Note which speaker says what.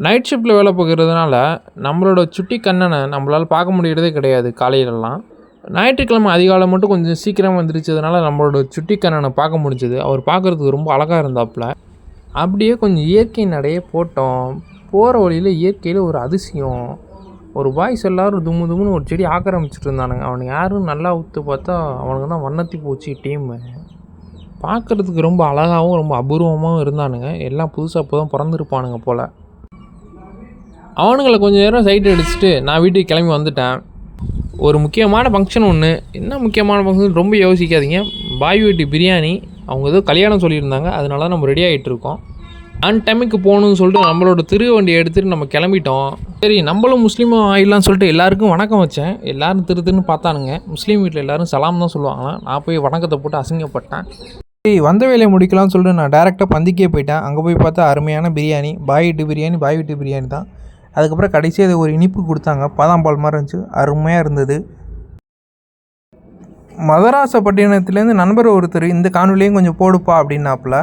Speaker 1: Night ஷிஃப்ட்டில் வேலை பார்க்குறதுனால நம்மளோட சுட்டி கண்ணனை நம்மளால் பார்க்க முடியறதே கிடையாது காலையிலலாம். ஞாயிற்றுக்கிழமை அதிகாலை மட்டும் கொஞ்சம் சீக்கிரமாக எந்திரிச்சதுனால நம்மளோட சுட்டி கண்ணனை பார்க்க முடிஞ்சது. அவர் பார்க்குறதுக்கு ரொம்ப அழகாக இருந்தாப்புல. அப்படியே கொஞ்சம் இயற்கை நடையே போட்டோம். போகிற வழியில் இயற்கையில் ஒரு அதிசயம். ஒரு பாய்ஸ் எல்லோரும் தும்மு தும்முன்னு ஒரு செடி ஆக்கிரமிச்சிட்டு இருந்தானுங்க. அவனுக்கு யாரும் நல்லா உத்து பார்த்தா அவனுக்கு தான் வண்ணத்தி பூச்சி டீமு. பார்க்குறதுக்கு ரொம்ப அழகாகவும் ரொம்ப அபூர்வமாகவும் இருந்தானுங்க. எல்லாம் புதுசாக இப்போ தான் பிறந்திருப்பானுங்க போல். அவனுங்களை கொஞ்சம் நேரம் சைட் அடிச்சுட்டு நான் வீட்டுக்கு கிளம்பி வந்துட்டேன். ஒரு முக்கியமான ஃபங்க்ஷன் ஒன்று. என்ன முக்கியமான ஃபங்க்ஷன் ரொம்ப யோசிக்காதீங்க. பாய் வீட்டு பிரியாணி. அவங்க ஏதோ கல்யாணம் சொல்லியிருந்தாங்க. அதனால தான் நம்ம ரெடி ஆகிட்டுருக்கோம். ஆன் டைமுக்கு போகணுன்னு சொல்லிட்டு நம்மளோட திரு வண்டியை எடுத்துகிட்டு நம்ம கிளம்பிட்டோம். சரி நம்மளும் முஸ்லீமும் ஆகிடலான்னு சொல்லிட்டு எல்லாருக்கும் வணக்கம் வச்சேன். எல்லோரும் திருன்னு பார்த்தானுங்க. முஸ்லீம் வீட்டில் எல்லோரும் சலாம் தான் சொல்லுவாங்களாம். நான் போய் வணக்கத்தை போட்டு அசிங்கப்பட்டேன். சரி வந்த வேலையை முடிக்கலாம்னு சொல்லிட்டு நான் டேரெக்டாக பந்திக்கே போயிட்டேன். அங்கே போய் பார்த்தா அருமையான பிரியாணி. பாய் வீட்டு பிரியாணி தான். அதுக்கப்புறம் கடைசி அது ஒரு இனிப்பு கொடுத்தாங்க. பாதாம்பால் மாதிரி இருந்துச்சு. அருமையாக இருந்தது. மதராசப்பட்டினத்துலேருந்து நண்பர் ஒருத்தர் இந்த காணொலியும் கொஞ்சம் போடுப்பா அப்படின்னாப்புல.